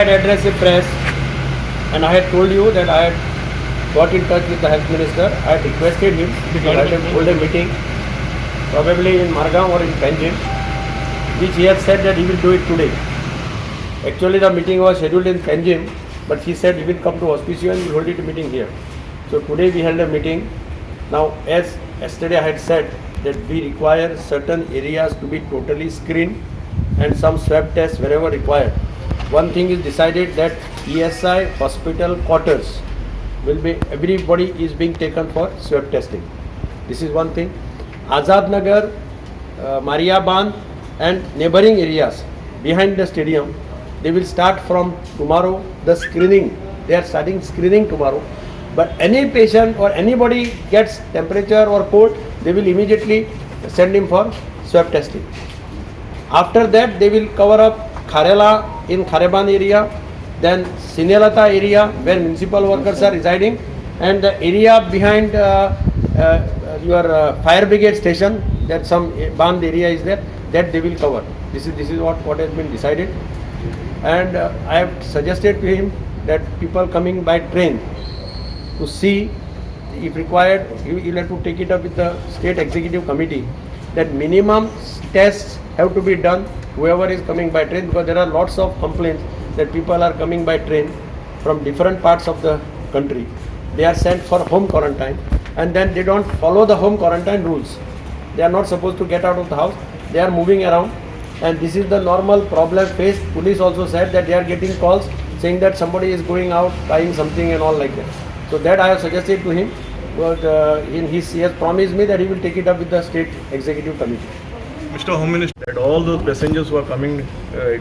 I had addressed the press and I had told you that I had got in touch with the health minister. I had requested him to hold a meeting, probably in Margam or in Panjim, which he has said that he will do it today. Actually, the meeting was scheduled in Panjim, but he said he will come to Hospicio and will hold it meeting here. So today we held a meeting. Now, as yesterday I had said that we require certain areas to be totally screened and some swab tests wherever required. One thing is decided that ESI hospital quarters will be, everybody is being taken for swab testing. This is one thing. Azad Nagar, Mariaban and neighboring areas behind the stadium, they will start from tomorrow the screening. They are starting screening tomorrow. But any patient or anybody gets temperature or cold, they will immediately send him for swab testing. After that, they will cover up Kharela in Khareban area, then Sinelata area where municipal workers are residing, and the area behind your fire brigade station, that some Band area is there, that they will cover. This is what has been decided. And I have suggested to him that people coming by train to see, if required, you will have to take it up with the state executive committee, that minimum tests have to be done whoever is coming by train, because there are lots of complaints that people are coming by train from different parts of the country. They are sent for home quarantine and then they don't follow the home quarantine rules. They are not supposed to get out of the house. They are moving around, and this is the normal problem faced. Police also said that they are getting calls saying that somebody is going out buying something and all like that. So that I have suggested to him, but he has promised me that he will take it up with the state executive committee. Mr. Home Minister, that all those passengers who are coming,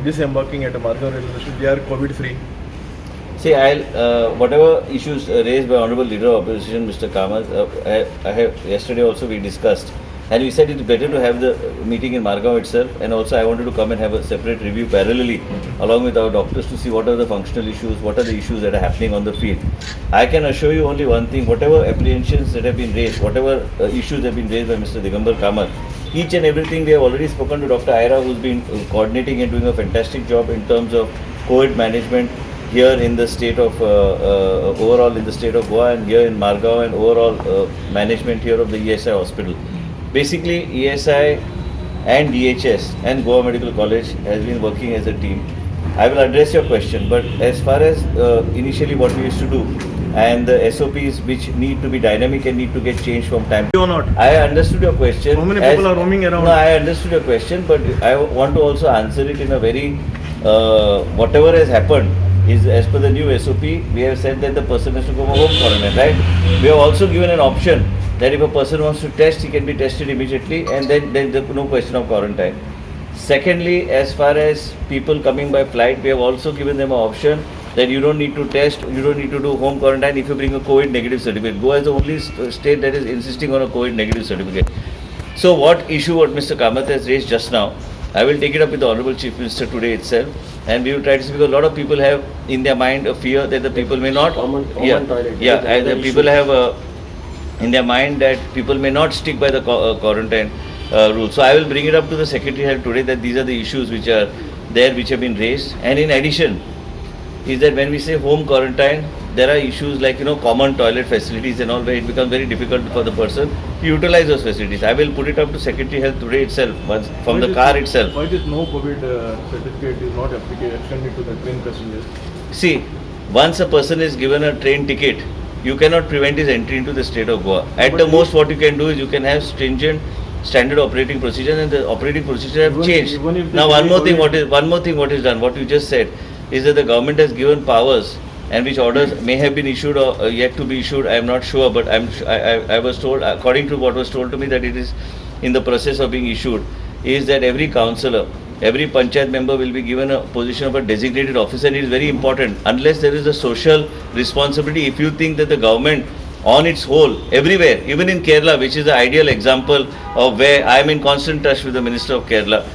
disembarking at the Margam railway station, they are COVID free. See, whatever issues raised by Honorable Leader of Opposition, Mr. Kamath, I have yesterday also we discussed, and we said it's better to have the meeting in Margam itself, and also I wanted to come and have a separate review parallelly along with our doctors to see what are the functional issues, what are the issues that are happening on the field. I can assure you only one thing: whatever apprehensions that have been raised, whatever issues have been raised by Mr. Digambar Kamath, each and everything we have already spoken to Dr. Aira, who's been coordinating and doing a fantastic job in terms of COVID management here in the state of overall in the state of Goa, and here in Margam, and overall management here of the ESI hospital. Basically, ESI and DHS and Goa Medical College has been working as a team. I will address your question, but as far as initially what we used to do and the SOPs which need to be dynamic and need to get changed from time Or not? I understood your question. How many people are roaming around? No, I understood your question, but I want to also answer it in a very, whatever has happened is as per the new SOP, we have said that the person has to go home quarantine, right? We have also given an option that if a person wants to test, he can be tested immediately, and then there's no question of quarantine. Secondly, as far as people coming by flight, we have also given them an option that you don't need to test, you don't need to do home quarantine if you bring a COVID negative certificate. Goa is the only state that is insisting on a COVID negative certificate. So what Mr. Kamath has raised just now, I will take it up with the Honorable Chief Minister today itself, and we will try to see, because a lot of people have in their mind a fear that the people may not, Common toilet. and the people have in their mind that people may not stick by the quarantine rule. So I will bring it up to the Secretary Health today that these are the issues which are there, which have been raised. And in addition, is that when we say home quarantine, there are issues like common toilet facilities and all, where it becomes very difficult for the person to utilize those facilities. I will put it up to Secretary Health today itself, once from the car itself. Why this no COVID certificate is not extended to the train passengers? See, once a person is given a train ticket, you cannot prevent his entry into the state of Goa. At the most, what you can do is you can have stringent standard operating procedures, and the operating procedures have changed. Now, one more thing what is done, what you just said, is that the government has given powers, and which orders may have been issued or yet to be issued. I am not sure, but I was told, according to what was told to me, that it is in the process of being issued, is that every councillor, every panchayat member will be given a position of a designated officer, and it is very important. Unless there is a social responsibility, if you think that the government on its whole, everywhere, even in Kerala, which is the ideal example of where I am in constant touch with the Minister of Kerala,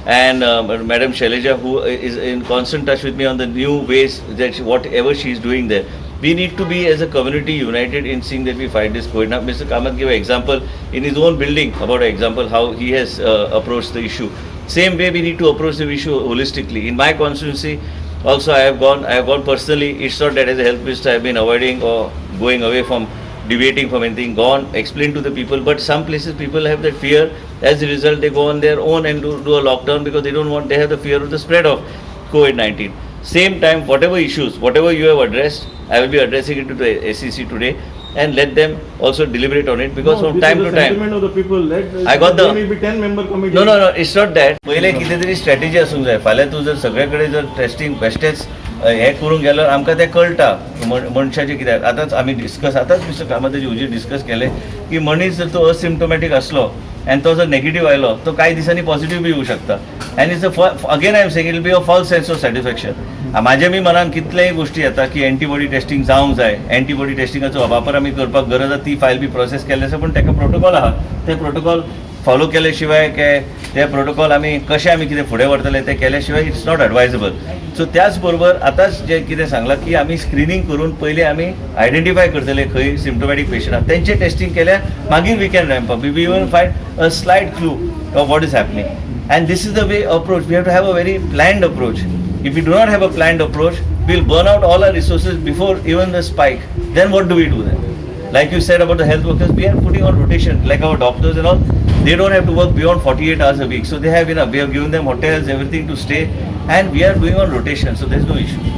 and Madam Shailaja, who is in constant touch with me on the new ways that whatever she is doing there. We need to be as a community united in seeing that we fight this COVID. Now, Mr. Kamath gave an example in his own building about an example how he has approached the issue. Same way we need to approach the issue holistically. In my constituency, Also, I have gone personally. It's not that as a health minister I have been avoiding or going away from deviating from anything. Gone, explain to the people. But some places people have that fear. As a result, they go on their own and do a lockdown because they don't want. They have the fear of the spread of COVID-19. Same time, whatever issues, whatever you have addressed, I will be addressing it to the SEC today and let them also deliberate on it because from time to time. Sentiment of the people. I got the- There may be 10-member committee. No, it's not that. पहिले कितें तरी strategy आसूंक जाय. फाल्यां तूं जर सगळे कडेन जर टेस्टिंग बेश्टेच हें करूंक गेल्यार आमकां तें कळटा मनशाचें कित्याक आतांच आमी आतांच मिस्टर कामताची हुजीर डिस्कस केलें की मनीस जर तो असिम्टोमॅटीक आसलो आनी तो जर नेगेटीव आयलो तो कांय दिसांनी पॉझिटीव बी येवं शकता and it's again I am saying it be a false sense of satisfaction म्हाज्या मी मनान कितलेय गोश्टी येता की एंटीबॉडी टेस्टिंग जावंक जाय एंटीबॉडी टेस्टिंगाचो वापर आमी करपाक गरज आसा ती फायल बी प्रोसेस केल्ले आसा पूण ताका प्रोटोकॉल आहा ते प्रोटोकॉल फॉलो केले शिवाय ते प्रोटोकॉल आमी कशें आमी कितें फुडें व्हरतले ते केले शिवाय इट्स नॉट एडवायजेबल सो त्याच बरोबर आतांच जे कितें सांगलां की आमी स्क्रिनींग करून पयलीं आमी आयडेंटिफाय करतले खंय सिम्टोमॅटीक पेशंट आहा तेंचें टेस्टिंग केल्यार मागीर we can ramp up we even find a slight clue of what is happening and this is the way approach we have to have a very planned approach if we do not have a planned approach we'll burn out all our resources before even the spike. Then what do we do then? Like you said about the health workers, we are putting on rotation, like our doctors and all. They don't have to work beyond 48 hours a week. So they have enough. We have given them hotels, everything to stay. And we are doing on rotation. So there's no issue.